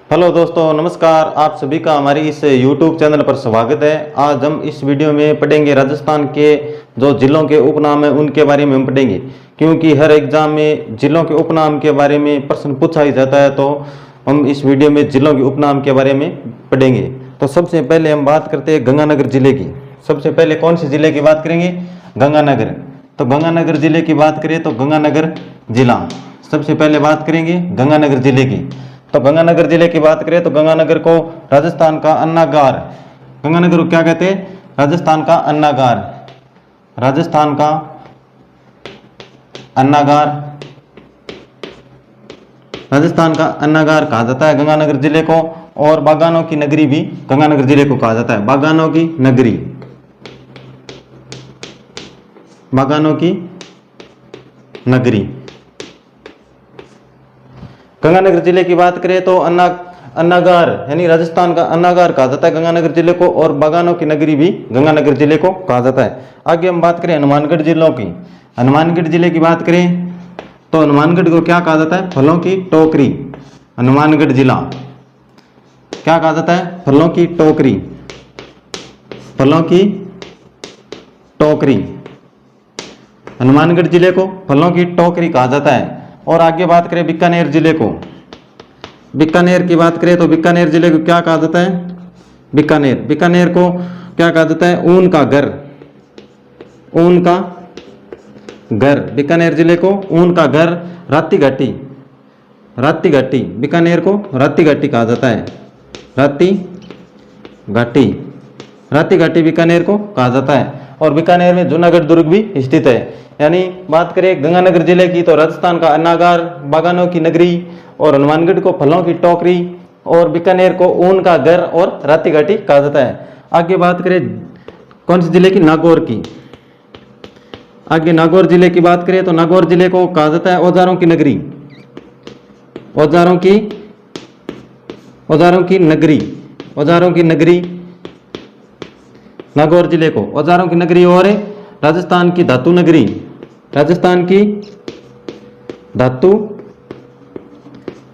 Hello दोस्तों, नमस्कार। आप सभी का हमारी इस YouTube चैनल पर स्वागत है। आज हम इस वीडियो में पढ़ेंगे राजस्थान के जो जिलों के उपनाम हैं उनके बारे में हम पढ़ेंगे, क्योंकि हर एग्जाम में जिलों के उपनाम के बारे में प्रश्न पूछा ही जाता है, तो हम इस वीडियो में जिलों के उपनाम के बारे में पढ़ेंगे। तो सबसे पहले हम बात करते हैं गंगानगर जिले की। सबसे पहले कौन से जिले की बात करेंगे? गंगानगर। तो गंगानगर जिले की बात करें तो गंगानगर जिला सबसे पहले बात करेंगे गंगानगर जिले की। तो गंगानगर जिले की बात करें तो गंगानगर को राजस्थान का अन्नागार, गंगानगर को क्या कहते हैं? राजस्थान का अन्नागार, राजस्थान का अन्नागार, राजस्थान का अन्नागार कहा जाता है गंगानगर जिले को। और बागानों की नगरी भी गंगानगर जिले को कहा जाता है, बागानों की नगरी, बागानों की नगरी। गंगानगर जिले की बात करें तो अन्नागार यानी राजस्थान का अन्नागार कहा जाता है गंगानगर जिले को, और बागानों की नगरी भी गंगानगर जिले को कहा जाता है। आगे हम बात करें हनुमानगढ़ जिलों की। हनुमानगढ़ जिले की बात करें तो हनुमानगढ़ को क्या कहा जाता है? फलों की टोकरी। हनुमानगढ़ जिला क्या कहा जाता है? फलों की टोकरी, फलों की टोकरी। हनुमानगढ़ जिले को फलों की टोकरी कहा जाता है। और आगे बात करें बीकानेर जिले को। बीकानेर की बात करें तो बीकानेर जिले को क्या कहा जाता है? बीकानेर, बीकानेर को क्या कहा जाता है? ऊन का घर, ऊन का घर। बीकानेर जिले को ऊन का घर, राती घाटी, राती घाटी। बीकानेर को राती घाटी कहा जाता है, राती घाटी, राती घाटी बीकानेर को कहा जाता है। और बीकानेर में जूनागढ़ दुर्ग भी स्थित है। यानी बात करें गंगानगर जिले की तो राजस्थान का अन्नागार, बागानों की नगरी, और हनुमानगढ़ को फलों की टोकरी, और बीकानेर को ऊन का घर और राती घाटी कहा जाता है। आगे बात करें कौन से जिले की? नागौर की। आगे नागौर जिले की बात करें तो नागौर जिले को कहा जाता है औजारों की नगरी, औजारों की नगरी, औजारों की नगरी नागौर जिले को औजारों की नगरी। और राजस्थान की धातु नगरी, राजस्थान की धातु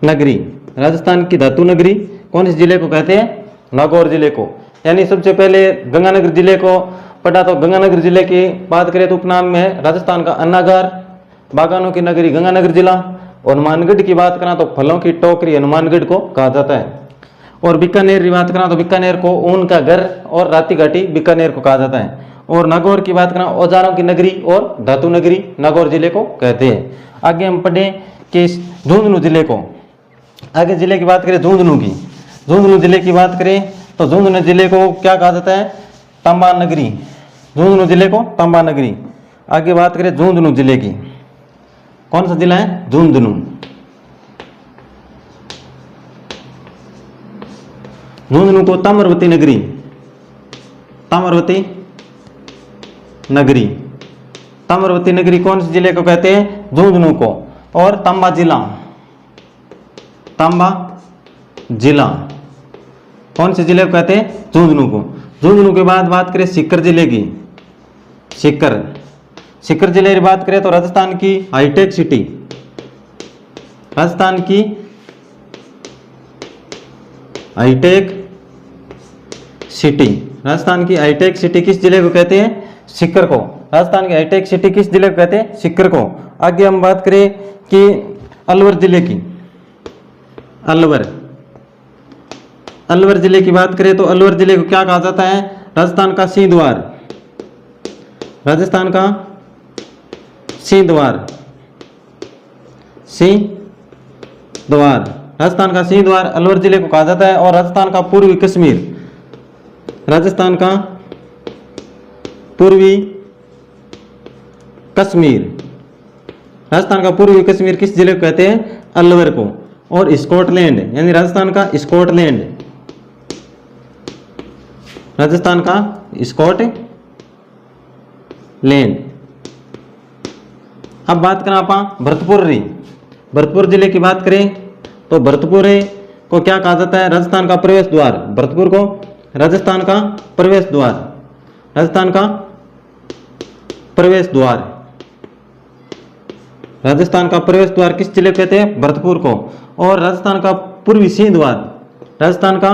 नगरी, राजस्थान की धातु नगरी कौन से जिले को कहते हैं? नागौर जिले को। यानी सबसे पहले गंगानगर जिले को पढ़ा। तो गंगानगर जिले की बात करें तो उपनाम में है राजस्थान का अन्नागार, बागानों की नगरी गंगानगर जिला। और हनुमानगढ़ की बात करें तो फलों की टोकरी हनुमानगढ़ को कहा जाता है। और बीकानेर की बात करें तो बीकानेर को ऊन का घर और राती घाटी बीकानेर को कहा जाता है। और नागौर की बात करें औजारों की नगरी और धातु नगरी नागौर जिले को कहते हैं। आगे हम पढ़ें कि झुंझुनू जिले को। आगे जिले की बात करें झुंझुनू की। झुंझुनू जिले की बात करें तो झुंझुनू जिले को क्या कहा जाता है? तांबा नगरी, झुंझुनू जिले को तांबा नगरी। आगे बात करें झुंझुनू जिले की, कौन सा जिला है? झुंझुनू। झुंझुनू को ताम्रवती नगरी, ताम्रवती नगरी, ताम्रवती नगरी कौन से जिले को कहते हैं? झुंझुनू को। और तांबा जिला, तांबा जिला कौन से जिले को कहते हैं? झुंझुनू को। झुंझुनू के बाद बात करें सीकर जिले की। सीकर, सीकर जिले की बात करें तो राजस्थान की हाईटेक सिटी, राजस्थान की हाईटेक सिटी, राजस्थान की हाईटेक सिटी किस जिले को कहते हैं? सीकर को। राजस्थान की हाईटेक सिटी किस जिले को कहते हैं? सीकर को। आगे हम बात करें कि अलवर जिले की। अलवर, अलवर जिले की बात करें तो अलवर जिले को क्या कहा जाता है? राजस्थान का सिंह द्वार, राजस्थान का सिंह द्वार, सिंह द्वार, राजस्थान का सिंह द्वार अलवर जिले को कहा जाता है। और राजस्थान का पूर्वी कश्मीर, राजस्थान का पूर्वी कश्मीर, राजस्थान का पूर्वी कश्मीर किस जिले को कहते हैं? अलवर को। और स्कॉटलैंड यानी राजस्थान का स्कॉटलैंड, राजस्थान का स्कॉटलैंड। अब बात करें आप भरतपुर री। भरतपुर जिले की बात करें तो भरतपुर को क्या कहा जाता है? राजस्थान का प्रवेश द्वार। भरतपुर को राजस्थान का प्रवेश द्वार, राजस्थान का प्रवेश द्वार, राजस्थान का प्रवेश द्वार किस जिले को कहते हैं? भरतपुर को। और राजस्थान का पूर्वी सिंह द्वार राजस्थान का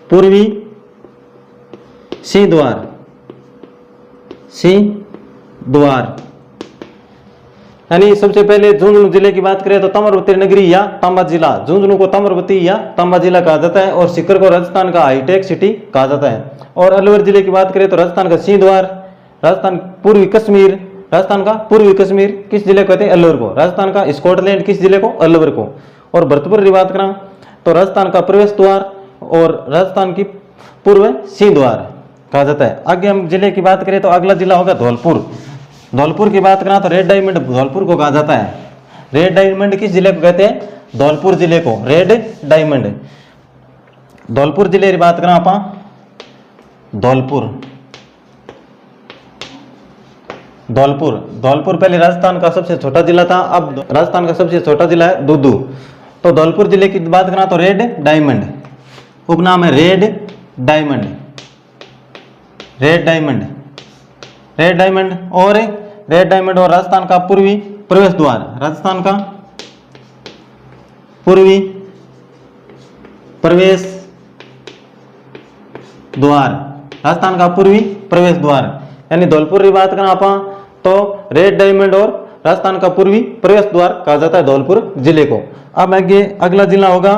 पूर्वी सिंह द्वार, सिंह द्वार। यानी सबसे पहले झुंझुनू जिले की बात करें तो ताम्रवती नगरी या तांबा जिला, झुंझुनू को ताम्रवती या तांबा जिला कहा जाता है और सीकर को राजस्थान का हाईटेक सिटी कहा जाता है। और अलवर जिले की बात करें तो राजस्थान का सिंह द्वार, राजस्थान पूर्वी कश्मीर, राजस्थान का पूर्वी कश्मीर किस जिले को कहते हैं? अलवर को। राजस्थान का स्कॉटलैंड किस जिले को? अलवर को। और भरतपुर की बात करें तो राजस्थान का प्रवेश द्वार और राजस्थान की पूर्व सिंह द्वार कहा जाता है। आगे हम जिले की बात करें तो अगला जिला होगा धौलपुर। धौलपुर की बात करें तो रेड डायमंड धौलपुर को कहा जाता है। रेड डायमंड किस जिले को कहते हैं? धौलपुर जिले को रेड डायमंड। धौलपुर जिले की बात करें आप, धौलपुर, धौलपुर, धौलपुर पहले राजस्थान का सबसे छोटा जिला था, अब राजस्थान का सबसे छोटा जिला है दूदू। तो धौलपुर जिले की बात करें तो रेड डायमंड, उपनाम है red diamond, red diamond, red diamond. और रेड डायमंड और राजस्थान का पूर्वी प्रवेश द्वार, राजस्थान का पूर्वी प्रवेश द्वार, राजस्थान का पूर्वी प्रवेश द्वार। यानी धौलपुर की बात करें आप तो रेड डायमंड और राजस्थान का पूर्वी प्रवेश द्वार कहा जाता है धौलपुर जिले को। अब आगे अगला जिला होगा,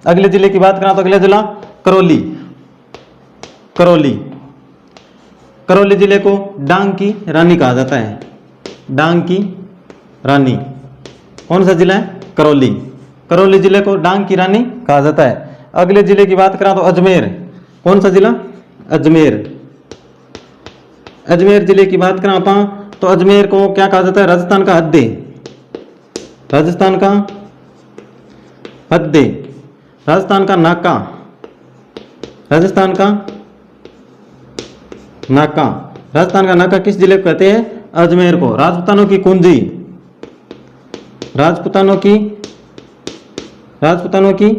अगले जिले की बात करें तो अगला जिला करौली। करौली, करौली जिले को डांग की रानी कहा जाता है, डांग की रानी। कौन सा जिला है? करौली। करौली जिले को डांग की रानी कहा जाता है। अगले जिले की बात करें तो अजमेर। कौन सा जिला? अजमेर। अजमेर जिले की बात करें आप तो अजमेर को क्या कहा जाता है? राजस्थान का हद्दे, राजस्थान का हद्दे, राजस्थान का नाका, राजस्थान का नाका। राजस्थान का नाका किस जिले को कहते हैं? अजमेर को। राजपूतानों की कुंजी, राजपूतानों की, राजपूतानों की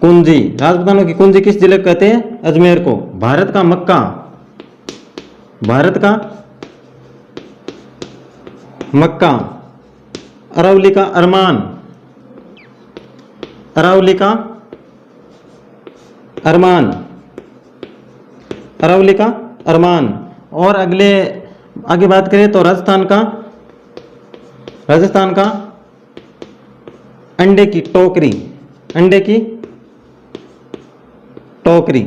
कुंजी, राजपूतानों की कुंजी किस जिले को कहते हैं? अजमेर को। भारत का मक्का, भारत का मक्का। अरावली का अरमान, अरावली का अरमान, अरावली का अरमान। और अगले आगे बात करें तो राजस्थान का, राजस्थान का अंडे की टोकरी, अंडे की टोकरी,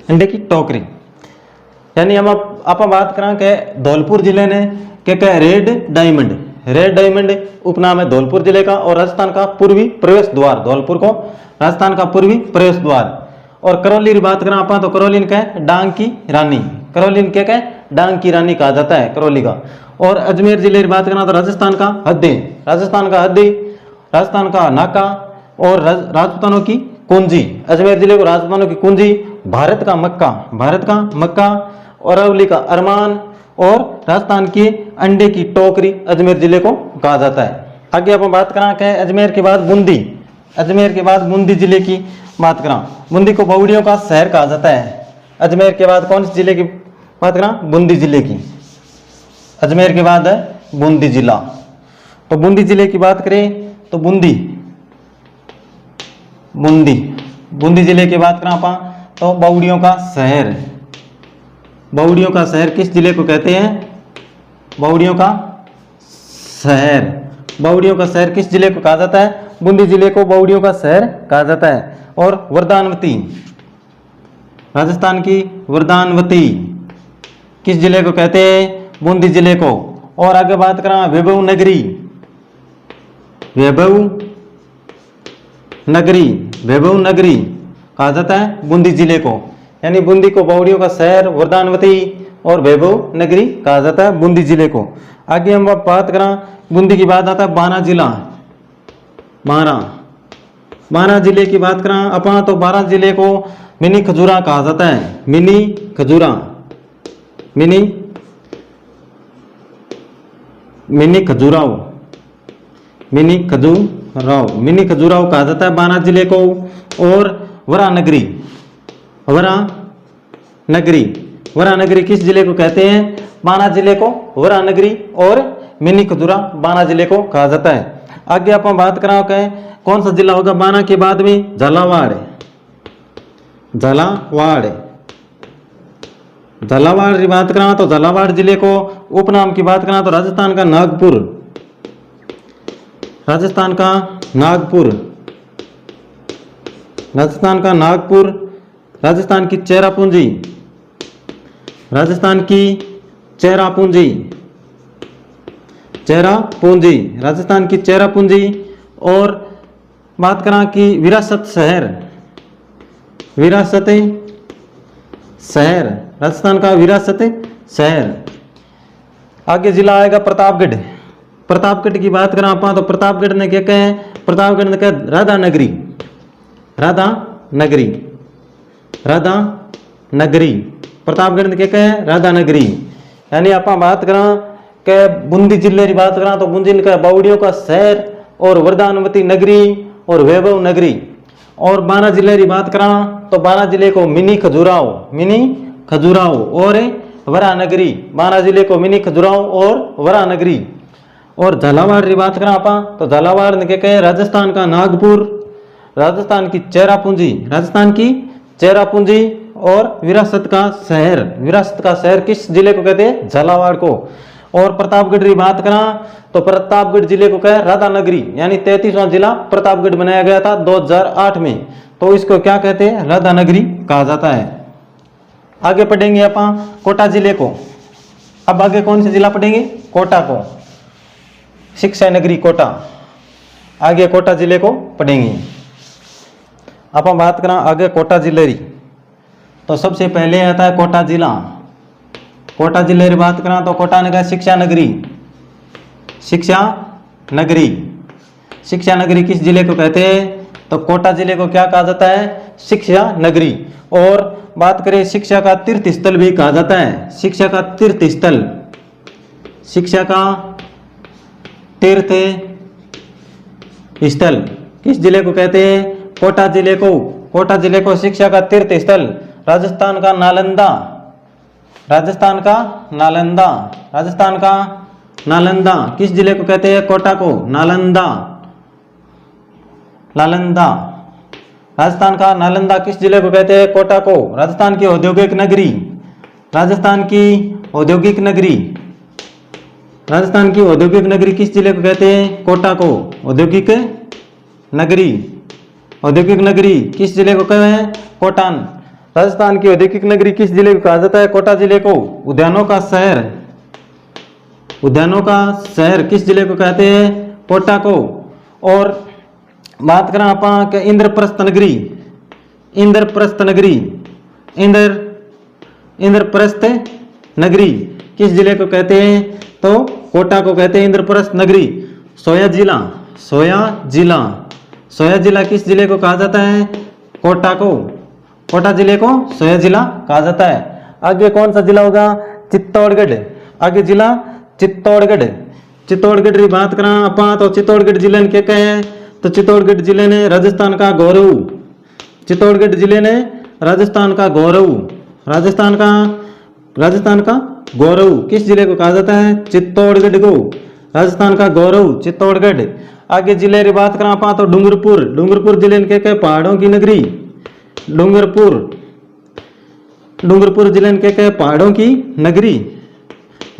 अंडे की टोकरी। यानी हम आप बात करें कि धौलपुर जिले ने क्या क्या रेड डायमंड, रेड डायमंड उपनाम है धौलपुर जिले का और राजस्थान का पूर्वी प्रवेश द्वार, धौलपुर को राजस्थान का पूर्वी प्रवेश द्वार। और करौली की बात करें आप तो करौली क्या है? डांग की रानी, करौली क्या है? डांग की रानी कहा जाता है करौली का। और अजमेर जिले की बात करें तो राजस्थान का हद्दे, राजस्थान का हद्दे, राजस्थान का नाका और राजपूतानों की कुंजी। अजमेर जिले को राजपूतानों की कुंजी, भारत का मक्का, भारत का मक्का, अरावली का अरमान और राजस्थान की अंडे की टोकरी अजमेर जिले को कहा जाता है। आगे अपन बात करें कि अजमेर के बाद बूंदी, अजमेर के बाद बूंदी जिले की बात करें। बूंदी को बहुड़ियों का शहर कहा जाता है। अजमेर के बाद कौन से जिले की बात करें? बूंदी जिले की। अजमेर के बाद है बूंदी जिला। तो बूंदी जिले की बात करें तो बूंदी, बूंदी, बूंदी जिले की बात करें आप तो बहुड़ियों का शहर, बहुड़ियों का शहर किस जिले को कहते हैं? बहुड़ियों का शहर, बहुड़ियों का शहर किस जिले को कहा जाता है? बूंदी जिले को बहुड़ियों का शहर कहा जाता है। और वरदानवती, राजस्थान की वरदानवती किस जिले को कहते हैं? बूंदी जिले को। और आगे बात करें वैभव नगरी, वैभव नगरी, वैभव नगरी कहा जाता है बूंदी जिले को। यानी बूंदी को बहुड़ियों का शहर, वरदानवती और वैभव नगरी कहा जाता है बूंदी जिले को। आगे हम बात करें बूंदी की बात आता है बारां जिला, बारां, बारां जिले की बात करें अपन तो बारां जिले को मिनी खजूरा कहा जाता है, mini Khajura, mini, mini Khajuraho, mini Khajuraho, mini Khajuraho कहा जाता है बारां जिले को। और वरानगरी, वरानगरी, वरानगरी किस जिले को कहते हैं? बारां जिले को वरानगरी और मिनी खजूरा बारां जिले को कहा जाता है। आगे अपन बात करा कौन सा जिला होगा बाना के बाद में? झालावाड़। झालावाड़ झालावाड़ की बात करा तो झालावाड़ जिले को उपनाम की बात करा तो राजस्थान का नागपुर। राजस्थान का नागपुर। राजस्थान का नागपुर। राजस्थान की चेरापूंजी। राजस्थान की चेरापूंजी। चेरापूंजी राजस्थान की चेरापूंजी। और बात करा कि विरासत शहर। विरासत शहर राजस्थान का विरासत शहर। आगे जिला आएगा प्रतापगढ़। प्रतापगढ़ की बात करा आप तो प्रतापगढ़ ने क्या कहे? प्रतापगढ़ ने कहा राधा नगरी। राधा नगरी। राधा नगरी प्रतापगढ़ ने क्या कहे? राधा नगरी। यानी आप बात करा के बूंदी जिले की बात करा तो बूंदी का बावड़ियों का शहर और वरदानवती नगरी और वैभव नगरी। और बारा जिले की बात करा तो बारा जिले को मिनी खजुराहो। मिनी खजुराहो और वरा नगरी। बारा जिले को मिनी खजुराहो और वरा नगरी। और झालावाड़ की बात करा आप तो झालावाड़ ने क्या कहे? राजस्थान का नागपुर। राजस्थान की चेरापूंजी। राजस्थान की चेरापूंजी और विरासत का शहर। विरासत का शहर किस जिले को कहते हैं? झालावाड़ को। और प्रतापगढ़ की बात करा तो प्रतापगढ़ जिले को कहे राधा नगरी। यानी 33वां जिला प्रतापगढ़ बनाया गया था 2008 में, तो इसको क्या कहते हैं? राधा नगरी कहा जाता है। आगे पढ़ेंगे अपन कोटा जिले को। अब आगे कौन से जिला पढ़ेंगे? कोटा को। शिक्षा नगरी कोटा। आगे कोटा जिले को पढ़ेंगे। अपन बात करा आगे कोटा जिले की तो सबसे पहले आता है कोटा जिला। कोटा जिले की बात करा तो कोटा ने कहा शिक्षा नगरी। शिक्षा नगरी। शिक्षा नगरी किस जिले को कहते हैं? तो कोटा जिले को क्या कहा जाता है? शिक्षा नगरी। और बात करें शिक्षा का तीर्थ स्थल भी कहा जाता है। शिक्षा का तीर्थ स्थल। शिक्षा का तीर्थ स्थल किस जिले को कहते हैं? कोटा जिले को। कोटा जिले को शिक्षा का तीर्थ स्थल। राजस्थान का नालंदा। राजस्थान का नालंदा। राजस्थान का नालंदा किस जिले को कहते हैं? कोटा को। नालंदा। नालंदा राजस्थान का नालंदा किस जिले को कहते हैं? कोटा को। राजस्थान की औद्योगिक नगरी। राजस्थान की औद्योगिक नगरी। राजस्थान की औद्योगिक नगरी किस जिले को कहते हैं? कोटा को। औद्योगिक नगरी। औद्योगिक नगरी किस जिले को कहते हैं? कोटान। राजस्थान की औद्योगिक नगरी किस जिले को कहा जाता है? कोटा जिले को। उद्यानों का शहर। उद्यानों का शहर किस जिले को कहते हैं? कोटा को। और बात करें आप इंद्रप्रस्थ नगरी। इंद्रप्रस्थ नगरी। इंद्रप्रस्थ नगरी किस जिले को कहते हैं? तो कोटा को कहते हैं इंद्रप्रस्थ नगरी। सोया जिला। सोया जिला। सोया जिला किस जिले को कहा जाता है? कोटा को। कोटा जिले को सोया जिला कहा जाता है। आगे कौन सा जिला होगा? चित्तौड़गढ़। आगे जिला चित्तौड़गढ़। चित्तौड़गढ़ की बात करा आप तो चित्तौड़गढ़ जिले ने क्या कहे? तो चित्तौड़गढ़ जिले ने राजस्थान का गौरव। चित्तौड़गढ़ जिले ने राजस्थान का गौरव। राजस्थान का गौरव किस जिले को कहा जाता है? चित्तौड़गढ़ को। राजस्थान का गौरव चित्तौड़गढ़। आगे जिले की बात करा आप तो डूंगरपुर। डूंगरपुर जिले ने क्या कहे? पहाड़ों की नगरी। डूंगरपुर। डूंगरपुर जिले ने क्या कहे? पहाड़ों की नगरी।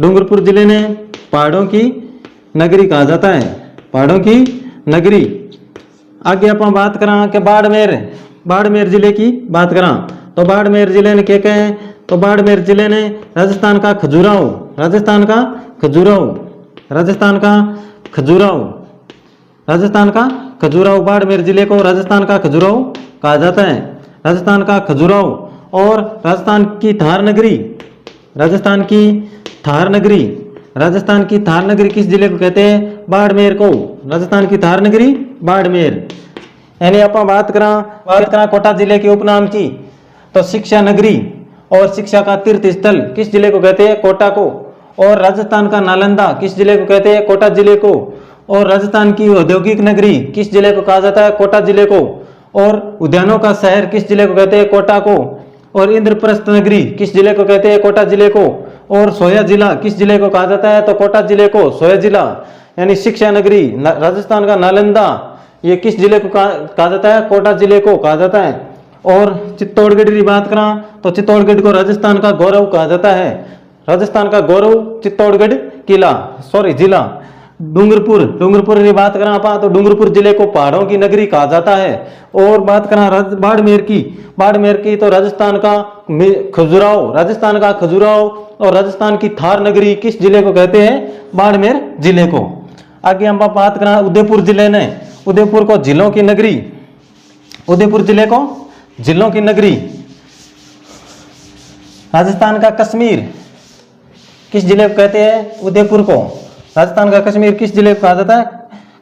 डूंगरपुर जिले ने पहाड़ों की नगरी कहा जाता है। पहाड़ों की नगरी। आगे अपन बात करा कि बाड़मेर। बाड़मेर जिले की बात करा तो बाड़मेर जिले ने क्या कहे? तो बाड़मेर जिले ने राजस्थान का खजुराहो। राजस्थान का खजुराहो। राजस्थान का खजुराहो। राजस्थान का खजुराहो। बाड़मेर जिले को राजस्थान का खजुराहो कहा जाता है। राजस्थान का खजुराहो। और राजस्थान की थार नगरी। राजस्थान की थार नगरी। राजस्थान की थार नगरी किस जिले को कहते हैं? बाड़मेर को। राजस्थान की थार नगरी बाड़मेर। यानी अपन बात करा कोटा जिले के उपनाम की तो शिक्षा नगरी और शिक्षा का तीर्थ स्थल किस जिले को कहते हैं? कोटा को। और राजस्थान का नालंदा किस जिले को कहते हैं? कोटा जिले को। और राजस्थान की औद्योगिक नगरी किस जिले को कहा जाता है? कोटा जिले को। और उद्यानों का शहर किस जिले को कहते हैं? कोटा को। और इंद्रप्रस्थ नगरी किस जिले को कहते हैं? कोटा जिले को। और सोया जिला किस जिले को कहा जाता है? तो कोटा जिले को सोया जिला। यानी शिक्षा नगरी। राजस्थान का नालंदा ये किस जिले को कहा जाता है? कोटा जिले को कहा जाता है। और चित्तौड़गढ़ की बात करा तो चित्तौड़गढ़ को राजस्थान का गौरव कहा जाता है। राजस्थान का गौरव चित्तौड़गढ़ जिला। डूंगरपुर की बात करा आप तो डूंगरपुर जिले को पहाड़ों की नगरी कहा जाता है। और बात करा बाड़मेर की तो राजस्थान का खजुराहो और राजस्थान की थार नगरी किस जिले को कहते हैं? बाड़मेर जिले को। आगे हम बात करा उदयपुर जिले ने, उदयपुर को जिलों की नगरी, उदयपुर जिले को जिलों की नगरी। राजस्थान का कश्मीर किस जिले को कहते हैं? उदयपुर को। राजस्थान का कश्मीर किस जिले को कहा जाता है?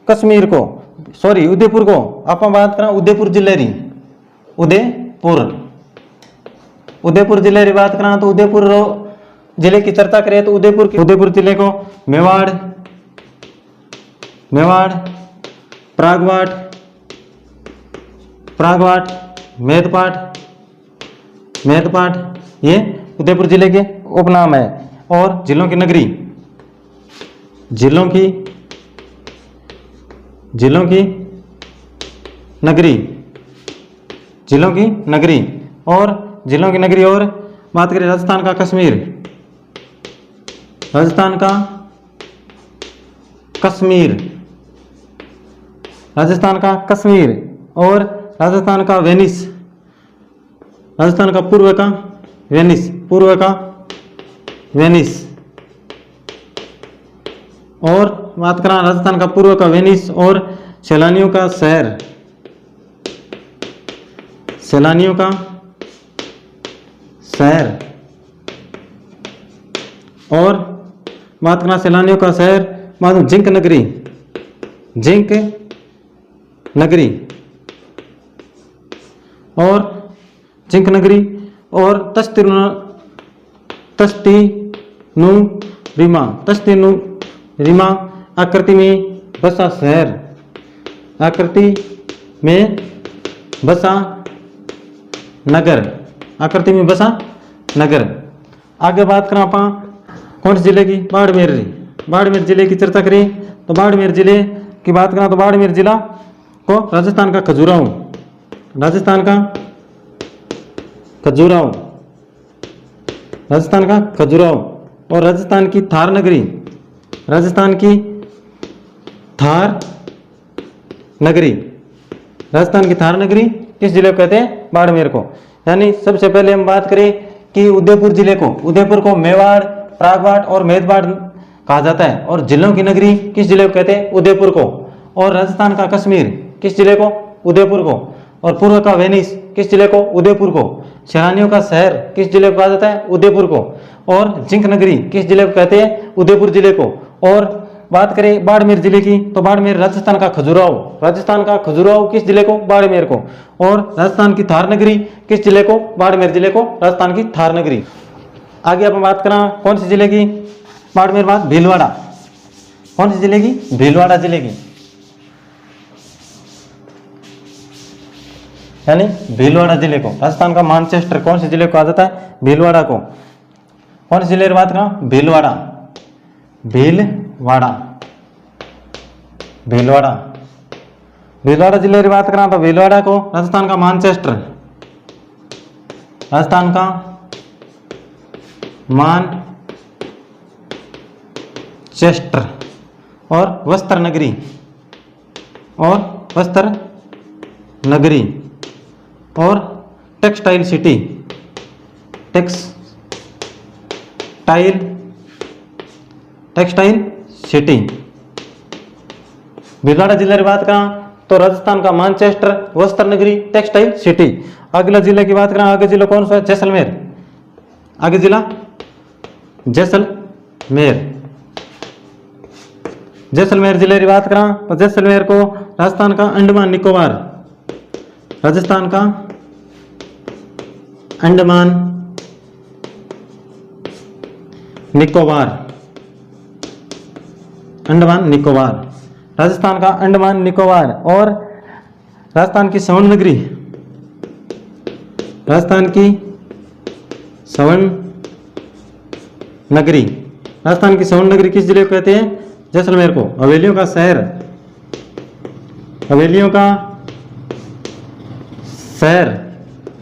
कश्मीर को, उदयपुर को। आप बात करें उदयपुर जिले री, उदयपुर जिले की बात करें तो उदयपुर जिले की चर्चा करें तो उदयपुर जिले को मेवाड़, प्रागवाट, मेदपाट ये उदयपुर जिले के उपनाम है। और जिलों की नगरी, जिलों की नगरी। और बात करें राजस्थान का कश्मीर, राजस्थान का कश्मीर और राजस्थान का वेनिस, राजस्थान का पूर्व का वेनिस। और बात करें राजस्थान का पूर्व का वेनिस और सैलानियों का शहर, और बात करें सैलानियों का शहर जिंक नगरी और तस्तीनुरिमा आकृति में बसा शहर, नगर। आगे बात करें आप कौन से जिले की? बाड़मेर जिले की चर्चा करें तो बाड़मेर जिले की बात करें तो बाड़मेर जिला को राजस्थान का खजुराहो और राजस्थान की थार नगरी किस जिले को कहते हैं? बाड़मेर को। यानी सबसे पहले हम बात करें कि उदयपुर को मेवाड़, प्रागवाट और मेदपाट कहा जाता है। और जिलों की नगरी किस जिले को कहते हैं? उदयपुर को। और राजस्थान का कश्मीर किस जिले को? उदयपुर को। और पूर्व का वेनिस किस जिले को? उदयपुर को। सैलानियों का शहर किस जिले को कहा जाता है? उदयपुर को। और जिंक नगरी किस जिले को कहते हैं? उदयपुर जिले को। और बात करें बाड़मेर जिले की तो बाड़मेर राजस्थान का खजुराहो किस जिले को? बाड़मेर को। और राजस्थान की थार नगरी किस जिले को? बाड़मेर जिले को, राजस्थान की थार नगरी। आगे अपन बात करें कौन से जिले की? बाड़मेर बाद भीलवाड़ा। कौन से जिले की? भीलवाड़ा जिले की। यानी भीलवाड़ा जिले को राजस्थान का मानचेस्टर कौन से जिले को कहा जाता है? भीलवाड़ा को। कौन से जिले की बात करें? भीलवाड़ा जिले की बात करें तो भीलवाड़ा को राजस्थान का मानचेस्टर और वस्त्र नगरी और टेक्सटाइल सिटी। भीलवाड़ा जिले की बात करें तो राजस्थान का मानचेस्टर, वस्त्र नगरी, टेक्सटाइल सिटी। अगला जिले की बात करें, आगे जिला कौन सा है? जैसलमेर। आगे जिला जैसलमेर जिले की बात करें तो जैसलमेर को राजस्थान का अंडमान निकोबार, राजस्थान का अंडमान निकोबार। और राजस्थान की स्वर्ण नगरी किस जिले को कहते हैं? जैसलमेर को। हवेलियों का शहर, हवेलियों का शहर,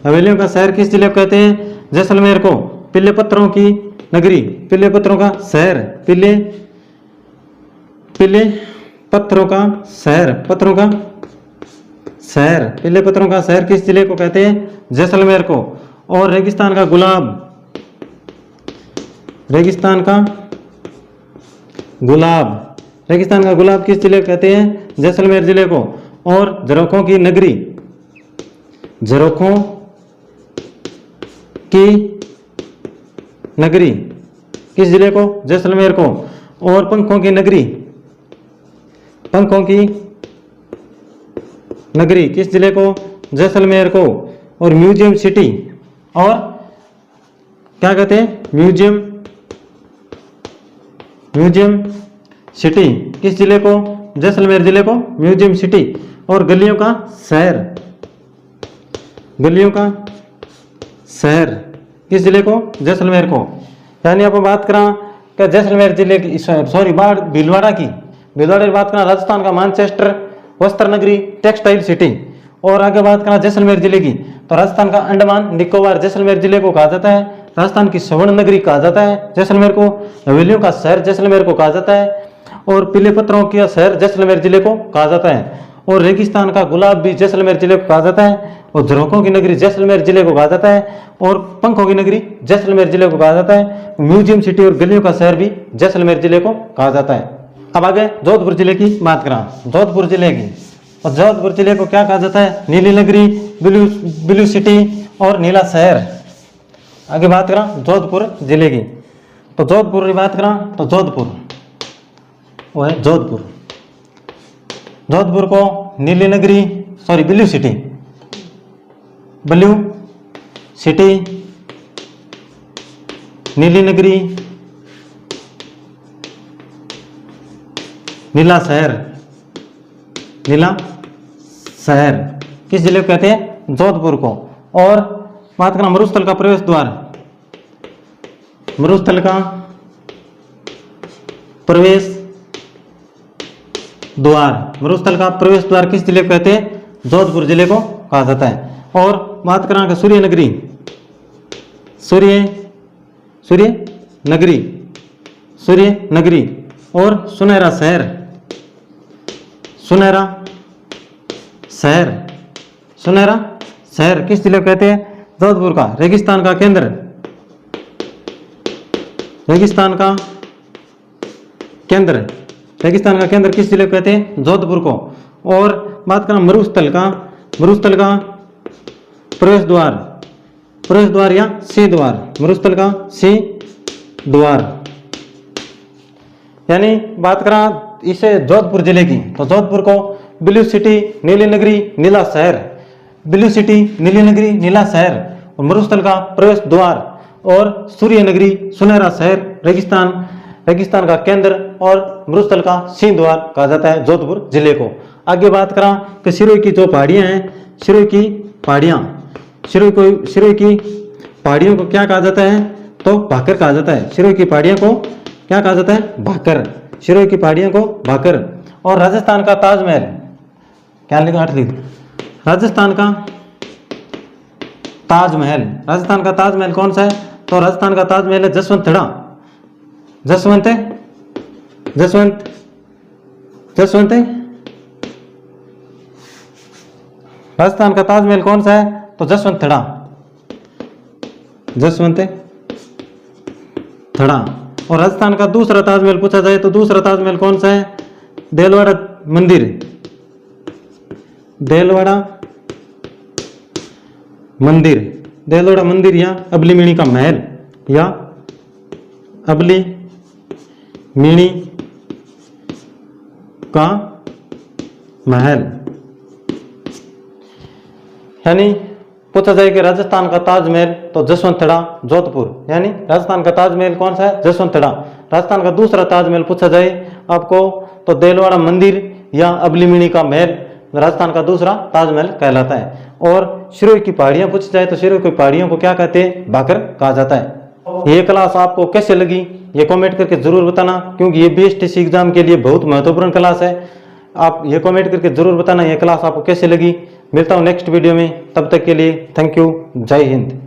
हवेलियों का शहर किस जिले को कहते हैं? जैसलमेर को। पीले पत्थरों की नगरी, पीले पत्थरों का शहर, पीले पीले पत्थरों का शहर, पत्थरों का शहर, पीले पत्थरों का शहर किस जिले को कहते हैं? जैसलमेर को। और रेगिस्तान का गुलाब, रेगिस्तान का गुलाब, रेगिस्तान का गुलाब किस जिले को कहते हैं? जैसलमेर जिले को। और झरोखों की नगरी, झरोखों की नगरी किस जिले को? जैसलमेर को। और पंखों की नगरी, पंखों की नगरी किस जिले को? जैसलमेर को। और म्यूजियम सिटी, और क्या कहते हैं? म्यूजियम, म्यूजियम सिटी किस जिले को? जैसलमेर जिले को म्यूजियम सिटी। और गलियों का शहर, गलियों का शहर किस जिले को? जैसलमेर को। यानी आप बात करा कि जैसलमेर जिले की, सॉरी भीलवाड़ा की, भीलवाड़ा की बात करा राजस्थान का मानचेस्टर वस्त्र नगरी टेक्सटाइल सिटी। और आगे बात करा जैसलमेर जिले की, तो राजस्थान का अंडमान निकोबार जैसलमेर जिले को कहा जाता है। राजस्थान की स्वर्ण नगरी कहा जाता है जैसलमेर को। हवेलियों का शहर जैसलमेर को कहा जाता है। और पीले पत्थरों का शहर जैसलमेर जिले को कहा जाता है। और रेगिस्तान का गुलाब भी जैसलमेर जिले को कहा जाता है। और झरोखों की नगरी जैसलमेर जिले को कहा जाता है। और पंखों की नगरी जैसलमेर जिले को कहा जाता है। म्यूजियम सिटी और गलियों का शहर भी जैसलमेर जिले को कहा जाता है। अब आगे जोधपुर जिले की बात करा, जोधपुर जिले की। और जोधपुर जिले को क्या कहा जाता है? नीली नगरी, ब्लू ब्लू सिटी और नीला शहर। आगे बात करा जोधपुर जिले की, तो जोधपुर की बात करा तो जोधपुर वो है जोधपुर। जोधपुर को नीली नगरी, sorry blue city, blue city, नीली नगरी, नीला शहर, नीला शहर किस जिले को कहते हैं? जोधपुर को। और बात करना मरुस्थल का प्रवेश द्वार, मरुस्थल का प्रवेश द्वार, मरुस्थल का प्रवेश द्वार किस जिले को कहते हैं? जोधपुर जिले को कहा जाता है। और बात करें सूर्य नगरी, सूर्य सूर्य नगरी, सूर्य नगरी और सुनहरा शहर, सुनहरा शहर, सुनहरा शहर किस जिले को कहते हैं? जोधपुर का। रेगिस्तान का केंद्र, रेगिस्तान का केंद्र, रेगिस्तान का केंद्र किस जिले को कहते हैं? जोधपुर को। और बात करें मरुस्थल का, मरुस्थल का प्रवेश द्वार, प्रवेश द्वार या सिंह द्वार, मरुस्थल का सिंह द्वार। यानी बात करें इसे जोधपुर जिले की, तो जोधपुर को ब्लू सिटी, नीली नगरी, नीला शहर, ब्लू सिटी, नीली नगरी, नीला शहर और मरुस्थल का प्रवेश द्वार और सूर्य नगरी, सुनहरा शहर, रेगिस्तान, रेगिस्तान का केंद्र और मरुस्थल का सिंह द्वार कहा जाता है जोधपुर जिले को। आगे बात करा कि सिरोही की जो पहाड़ियां हैं, सिरोही की पहाड़ियां, सिरोही की पहाड़ियों को क्या कहा जाता है? तो भाकर कहा जाता है। सिरोही की पहाड़ियों को क्या कहा जाता है? भाकर, सिरोही की पहाड़ियों को भाकर। और राजस्थान का ताजमहल, क्या लिखा? 8 लिख, राजस्थान का ताजमहल, राजस्थान का ताजमहल कौन सा है? तो राजस्थान का ताजमहल है जसवंतगढ़, जसवंत जसवंत जसवंत राजस्थान का ताजमहल कौन सा है? तो जसवंतगढ़, जसवंतगढ़। और राजस्थान का दूसरा ताजमहल पूछा जाए तो दूसरा ताजमहल कौन सा है? देलवाड़ा मंदिर, देलवाड़ा मंदिर, देलवाड़ा मंदिर या अबली मिणी का महल, या अबली मिणी का महल। यानी पूछा जाए कि राजस्थान का ताजमहल तो जसवंतगढ़ जोधपुर, यानी राजस्थान का ताजमहल कौन सा है? जसवंतगढ़। राजस्थान का दूसरा ताजमहल पूछा जाए आपको तो देलवाड़ा मंदिर या अबली मिणी का महल राजस्थान का दूसरा ताजमहल कहलाता है। और सिरोही की पहाड़ियां पूछी जाए तो सिरोही की पहाड़ियों को क्या कहते हैं? भाकर कहा जाता है। ये क्लास आपको कैसे लगी ये कमेंट करके जरूर बताना, क्योंकि ये बीएसटीसी एग्जाम के लिए बहुत महत्वपूर्ण क्लास है। आप ये कमेंट करके जरूर बताना ये क्लास आपको कैसे लगी। मिलता हूँ नेक्स्ट वीडियो में, तब तक के लिए थैंक यू, जय हिंद।